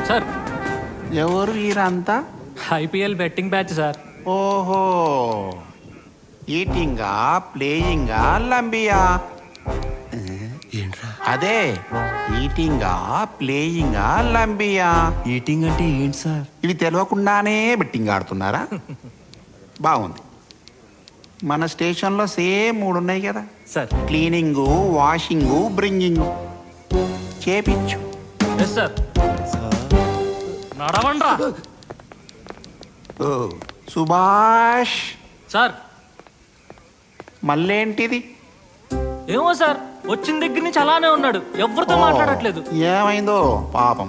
Sir ఎవరు వీరంతా? IPL betting batch sir. ఓహో, ఈటింగా ప్లేయింగా లంబియా? ఏంట్రా అదే ఈటింగా ప్లేయింగా లంబియా? ఈటింగ్ అంటే ఏంటి సార్? ఇవి తెలియకుండానే బెట్టింగ్ ఆడుతున్నారా? బాగుంది. మన స్టేషన్లో సేమ్ 3 ఉన్నాయి కదా సార్. Cleaning, washing, bringing. చేపించు. Yes sir. నడవండ్రా. ఓ సుభాష్ సార్ మళ్ళేంటిది? ఏమో సార్, వచ్చిన దగ్గర నుంచి అలానే ఉన్నాడు, ఎవరితో మాట్లాడట్లేదు. ఏమైందో పాపం.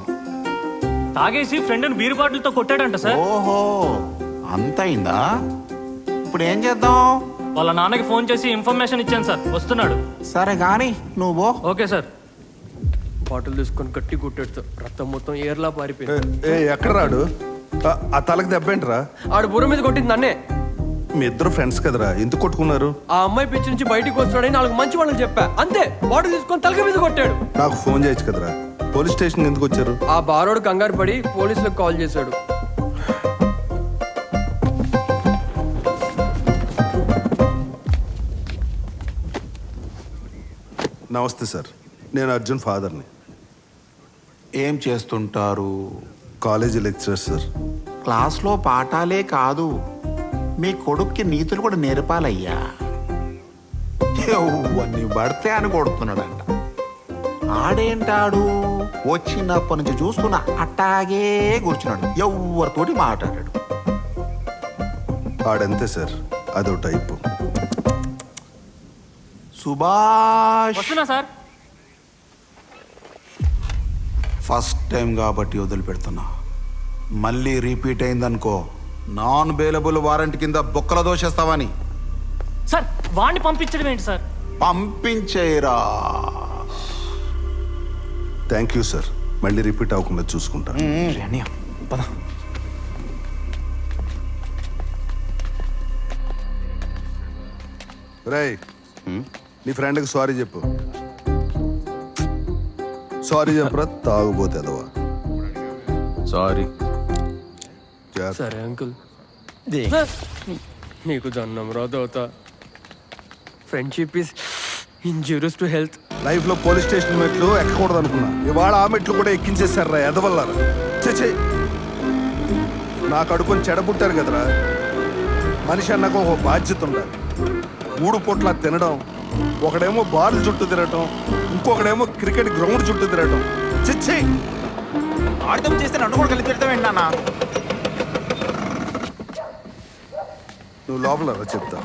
తాగేసి ఫ్రెండ్ని బీర్ బాటిల్తో కొట్టాడంట సార్. ఓహో, అంతయిందా? ఇప్పుడు ఏం చేద్దాం? వాళ్ళ నాన్నకి ఫోన్ చేసి ఇన్ఫర్మేషన్ ఇచ్చాను సార్, వస్తున్నాడు. సరే గాని నువ్వు ఓకే సార్. బాటిల్ తీసుకొని గట్టి కొట్టాడు, రక్తం మొత్తం ఏర్లా పారిపోయింది. ఎక్కడ రాడు? ఆ తలకి దెబ్బేంట్రా? ఆడు బుర్ర మీద కొట్టింది నన్నే. మీ ఇద్దరు ఫ్రెండ్స్ కదరా, ఎందుకు కొట్టుకున్నారు? ఆ అమ్మాయి పిచ్చి నుంచి బయటికి వస్తాడని 4 మంచి వాళ్ళకి చెప్పా, అంతే. బాటిల్ తీసుకొని తలక మీద కొట్టాడు. నాకు ఫోన్ చేయొచ్చు కదరా. పోలీస్ స్టేషన్ ఎందుకు వచ్చారు? ఆ బారోడు కంగారు పడి పోలీసులకు కాల్ చేశాడు. నమస్తే సార్, నేను అర్జున్ ఫాదర్ని. ఏం చేస్తుంటారు? College lecturer sir. క్లాస్లో పాఠాలే కాదు, మీ కొడుక్కి నీతులు కూడా నేర్పాలయ్యా. ఎవ్వన్ని పడితే అని కొడుతున్నాడంట. ఆడేంటాడు, వచ్చినప్పటి నుంచి చూస్తున్నా అట్టాగే కూర్చున్నాడు, ఎవరితోటి మాట్లాడాడు. ఆడంతే సార్, అదో టైపు. సుభాష్ వస్తున్నా సార్. ఫస్ట్ టైం కాబట్టి వదిలిపెడుతున్నా. మళ్ళీ రిపీట్ అయిందనుకో, నాన్ బెయిలబుల్ వారెంట్ కింద బొక్కల దోషేస్తావని. సార్ వాడిని పంపించడం ఏంటి సార్? పంపించేయరా. థ్యాంక్ యూ సార్, మళ్ళీ రిపీట్ అవ్వకుండా చూసుకుంటా. రేయ్, నీ ఫ్రెండ్కి సారీ చెప్పు. సారీ చెప్పరా, తాగుపోతే అదవా. సారీ. సరే అంకుల్, నీకు దండం రాదవుతా. Friendship is injurious to health. Life లో పోలీస్ స్టేషన్ మెట్లు ఎక్కకూడదు అనుకున్నా, ఇవాళ ఆ మెట్లు కూడా ఎక్కించేశారా ఎదవల్లారా. చే నా కడుపుని చెడబుట్టారు కదరా. మనిషి అన్నాక ఒక బాధ్యత ఉండాలి. 3 పూట్ల తినడం, ఒకడేమో బాల్ చుట్టూ తిరగటం, ఇంకొకడేమో క్రికెట్ గ్రౌండ్ చుట్టూ తిరగటం. చిచ్చి, అర్థం చేస్తే నన్ను కూడా కలిపి పెడతావేంటి నాన్న? నువ్వు లోపల రా, చెప్తా.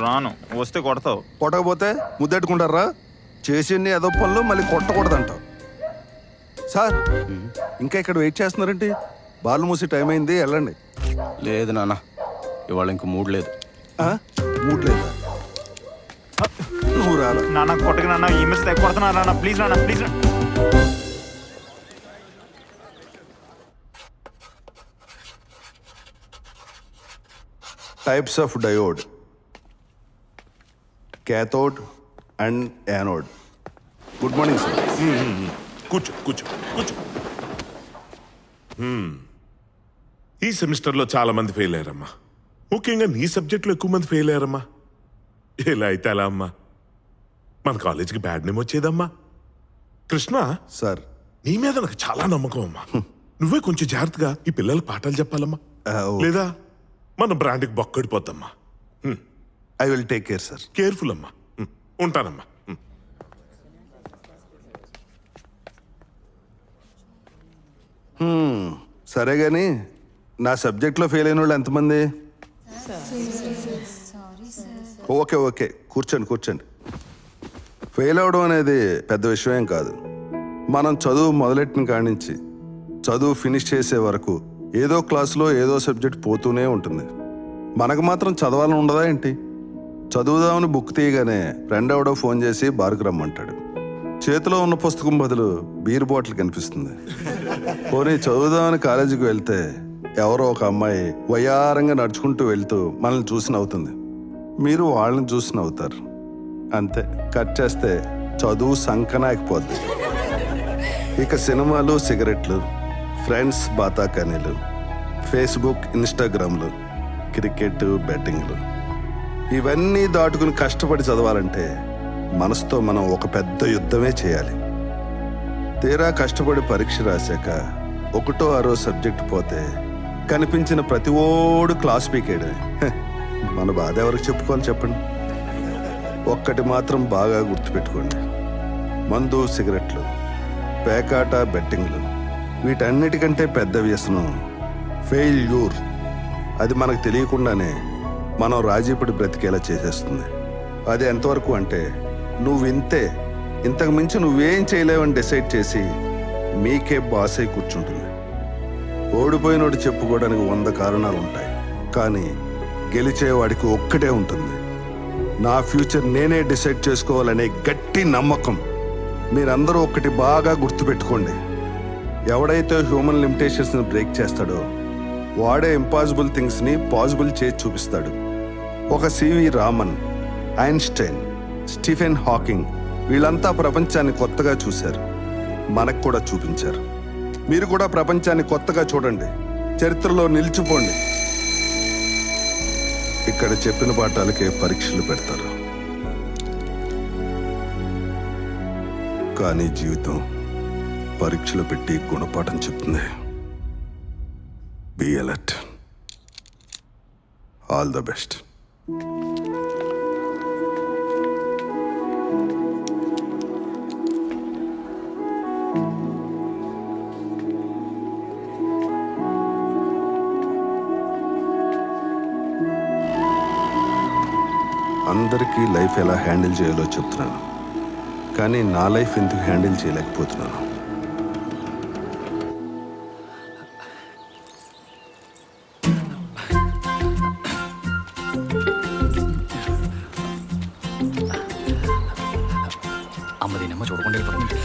రాను, వస్తే కొడతావు. కొట్టకపోతే ముద్దెట్టుకుంటారా? చేసింది ఏదో పనులు మళ్ళీ కొట్టకూడదంటావు. సార్, ఇంకా ఇక్కడ వెయిట్ చేస్తున్నారంటే? బాల్ మూసి టైం అయింది, వెళ్ళండి. లేదు నాన్న, ఇవాళ ఇంక మూడ్ లేదు. మూడ్ లేదా? నువ్వు రాలా? నాన్న కొట్టక నాన్న, ఈ మెస్ దగ్గర కొడుతున్నా నాన్న, ప్లీజ్ నాన్న, please. Types of diode: cathode and anode. Good morning sir. కూర్చో కూర్చో కూర్చో. ఈ సెమిస్టర్లో చాలా మంది ఫెయిల్ అయ్యారమ్మా. ముఖ్యంగా నీ సబ్జెక్టులో ఎక్కువ మంది ఫెయిల్ అయ్యారమ్మా. ఎలా అయితే అలా అమ్మా, మన కాలేజీకి బ్యాడ్ నేమ్ వచ్చేదమ్మా. కృష్ణ సార్, నీ మీద నాకు చాలా నమ్మకం అమ్మా. నువ్వే కొంచెం జాగ్రత్తగా ఈ పిల్లలకు పాఠాలు చెప్పాలమ్మా, లేదా మన బ్రాండ్కి బొక్కడిపోద్దమ్మా. I will take care sir. Careful అమ్మా. ఉంటానమ్మా. సరే కానీ నా సబ్జెక్ట్లో ఫెయిల్ అయిన వాళ్ళు ఎంతమంది? ఓకే ఓకే, కూర్చోండి కూర్చోండి. ఫెయిల్ అవడం అనేది పెద్ద విషయం కాదు. మనం చదువు మొదలెట్టిన కాడి నుంచి చదువు ఫినిష్ చేసే వరకు ఏదో క్లాసులో ఏదో సబ్జెక్ట్ పోతూనే ఉంటుంది. మనకు మాత్రం చదవాలని ఉండదా ఏంటి? చదువుదామని బుక్ తీయగానే ఫ్రెండ్ ఎవడో ఫోన్ చేసి బార్కు రమ్మంటాడు. చేతిలో ఉన్న పుస్తకం బదులు బీర్ బాటిల్ కనిపిస్తుంది. పోనీ చదువుదామని కాలేజీకి వెళ్తే ఎవరో ఒక అమ్మాయి వయ్యారంగా నడుచుకుంటూ వెళ్తూ మనల్ని చూసి నవ్వుతుంది. మీరు వాళ్ళని చూసి నవ్వుతారు. అంతే, కట్ చేస్తే చదువు సంకనాకపోద్ది. ఇక సినిమాలు, సిగరెట్లు, ఫ్రెండ్స్ బాతాకానీలు, ఫేస్బుక్, ఇన్స్టాగ్రామ్లు, క్రికెట్, బెట్టింగ్లు ఇవన్నీ దాటుకుని కష్టపడి చదవాలంటే మనసుతో మనం ఒక పెద్ద యుద్ధమే చేయాలి. తీరా కష్టపడి పరీక్ష రాశాక 1ో 6 సబ్జెక్ట్ పోతే కనిపించిన ప్రతి ఓడు క్లాస్ పీకేడు. మన బాధ ఎవరికి చెప్పుకోవాలి చెప్పండి. ఒక్కటి మాత్రం బాగా గుర్తుపెట్టుకోండి, మందు, సిగరెట్లు, పేకాట, బెట్టింగ్లు వీటన్నిటికంటే పెద్ద వ్యసనం ఫెయిల్యూర్. అది మనకు తెలియకుండానే మనం రాజీపడి బ్రతికేలా చేసేస్తుంది. అది ఎంతవరకు అంటే నువ్వు ఇంతే, ఇంతకు మించి నువ్వేం చేయలేవని డిసైడ్ చేసి మీకే బాస్ అయి కూర్చుంటుంది. ఓడిపోయినోడు చెప్పుకోవడానికి 100 కారణాలు ఉంటాయి, కానీ గెలిచేవాడికి ఒక్కటే ఉంటుంది, నా ఫ్యూచర్ నేనే డిసైడ్ చేసుకోవాలనే గట్టి నమ్మకం. మీరందరూ ఒక్కటి బాగా గుర్తుపెట్టుకోండి, ఎవడైతే హ్యూమన్ లిమిటేషన్స్ని బ్రేక్ చేస్తాడో వాడే ఇంపాసిబుల్ థింగ్స్ని పాసిబుల్ చేసి చూపిస్తాడు. ఒక C V Raman, Einstein, Stephen Hawking వీళ్ళంతా ప్రపంచాన్ని కొత్తగా చూశారు, మనకు కూడా చూపించారు. మీరు కూడా ప్రపంచాన్ని కొత్తగా చూడండి, చరిత్రలో నిలిచిపోండి. ఇక్కడ చెప్పిన పాఠాలకే పరీక్షలు పెడతారు, కానీ జీవితం పరీక్షలు పెట్టి గుణపాఠం చెప్తుంది. Be alert. All the best. అందరికీ లైఫ్ ఎలా హ్యాండిల్ చేయాలో చెప్తున్నాను, కానీ నా లైఫ్ ఎందుకు హ్యాండిల్ చేయలేకపోతున్నాను. అమ్మదీనమ్మ చూడకుండా వెళ్ళిపోతుంది.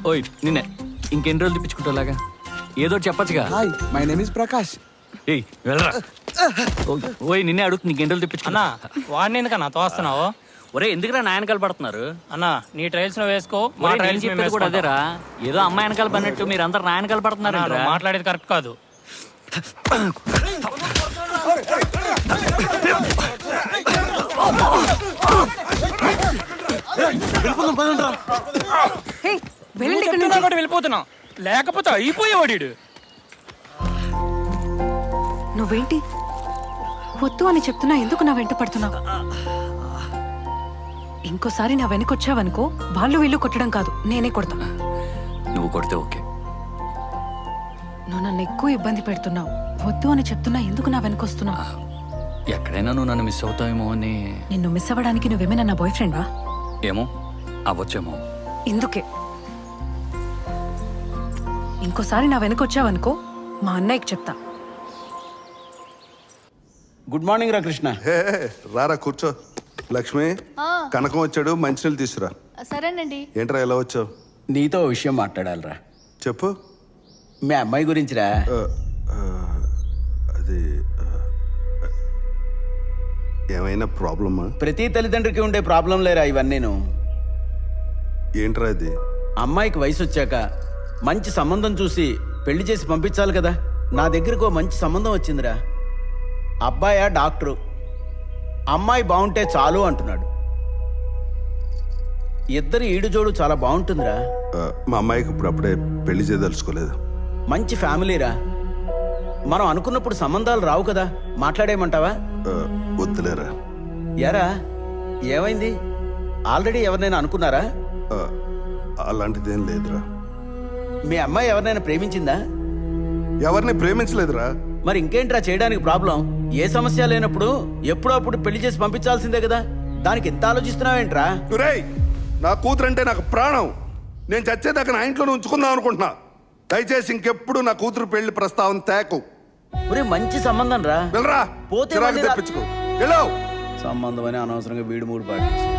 ఓయ్ నిన్నే ఇంకెన్ని రోజులు తిప్పించుకుంటాలాగా ఏదో చెప్పచ్చుగా. Hi, my name is Prakash. ఏయ్ వెళ్ళరా. ఓయ్ నిన్నే అడుగుతుంది ఇంకెన్ని రోజులు తిప్పించుకున్నా. వాడిని ఎందుకన్నా తోస్తున్నావు? ఒరే ఎందుకురా నా వెనకాల పడుతున్నారు? అన్నా నీ ట్రైల్స్ నువ్వు వేసుకో, మా ఒరేయ్, నేను ట్రైల్స్ మేము చెప్పేది కూడా వేసుకుంటాం. అదేరా, ఏదో అమ్మాయి వెనకాల పడినట్టు మీరు అందరు నా వెనకాల పడుతున్నారు. అన్నా, నువ్వు మాట్లాడేది కరెక్ట్ కాదు. గుర్తుందా కూడా వెళ్ళిపోతున్నా, లేకపోతే అయిపోయేవాడు ఈడు. నువ్వేంటి వద్దు అని చెప్తున్నా, ఎందుకు నా వెంట పడుతున్నావు? ఇంకోసారి నా వెనకొచ్చావనుకో, వాళ్ళు వీళ్ళు కొట్టడం కాదు, నేనే కొడతా. నువ్వు కొడితే ఓకే. నువ్వు నన్ను ఎక్కువ ఇబ్బంది పెడుతున్నావు. వద్దు అని చెప్తున్నా, ఎందుకు నా వెనకొస్తున్నావు? ఎక్కడైనా నువ్వు నన్ను మిస్ అవుతావేమో అని. నిన్ను మిస్ అవ్వడానికి నువ్వేమైనా నా బాయ్ ఫ్రెండ్ వా? ఏమో అవ్వచ్చేమో. ఇందుకే ఇంకోసారి నా వెనకొచ్చావనుకో, మా అన్నయ్యకి చెప్తా. గుడ్ మార్నింగ్ రా కృష్ణ. హే రారా కూర్చో. లక్ష్మి, కనకం వచ్చాడు, మంచినీళ్ళు తీసుకురా. సరేనండి. ఏంట్రా ఎలా వచ్చావు? నీతో ఓ విషయం మాట్లాడాలిరా. చెప్పు. మీ అమ్మాయి గురించిరా. అది ఏమైనా ప్రాబ్లమా? ప్రతి తల్లిదండ్రికి ఉండే ప్రాబ్లం లేరా ఇవన్నీను. ఏంట్రా అది? అమ్మాయికి వయసు వచ్చాక మంచి సంబంధం చూసి పెళ్లి చేసి పంపించాలి కదా. నా దగ్గరకు ఓ మంచి సంబంధం వచ్చిందిరా. అబ్బాయా డాక్టరు, అమ్మాయి బాగుంటే చాలు అంటున్నాడు. ఇద్దరు ఈడుజోడు చాలా బాగుంటుందిరా. మా అమ్మాయికి ఇప్పుడు అప్పుడే పెళ్లి చేయదలుచుకోలేదు. మంచి ఫ్యామిలీరా. మనం అనుకున్నప్పుడు సంబంధాలు రావు కదా, మాట్లాడేయమంటావా? వద్దులేరా. యారా ఏమైంది? ఆల్రెడీ ఎవరినైనా అనుకున్నారా? అలాంటిదేం లేదురా. మీ అమ్మాయి ఎవరినైనా ప్రేమించిందా? ఎవరిని ప్రేమించలేదురా. మరి ఇంకేంట్రా చేయడానికి ప్రాబ్లం? ఏ సమస్య లేనప్పుడు ఎప్పుడో అప్పుడు పెళ్లి చేసి పంపించాల్సిందే కదా, దానికి ఎంత ఆలోచిస్తున్నావేంట్రా? రేయ్, నా కూతురంటే నాకు ప్రాణం. నేను చచ్చేదాకా నా ఇంట్లోనే ఉంచుకుందాం అనుకుంటున్నా. దయచేసి ఇంకెప్పుడు నా కూతురు పెళ్లి ప్రస్తావన తేకు. ఒరే మంచి సంబంధం రా. వెళ్ళరా, పోతే చిరాకు మళ్ళీ రా. తెప్పించుకో. వెళ్ళావు. సంబంధం అని అనవసరంగా వీడు మూడు పాటేసి.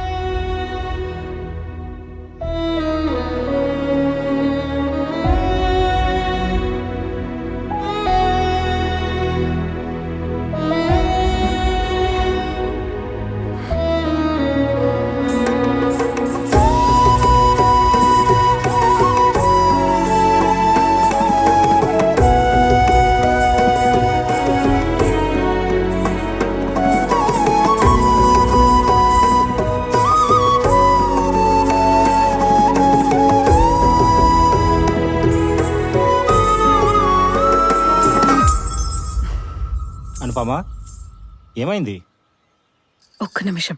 అనుపమా ఏమైంది? ఒక్క నిమిషం.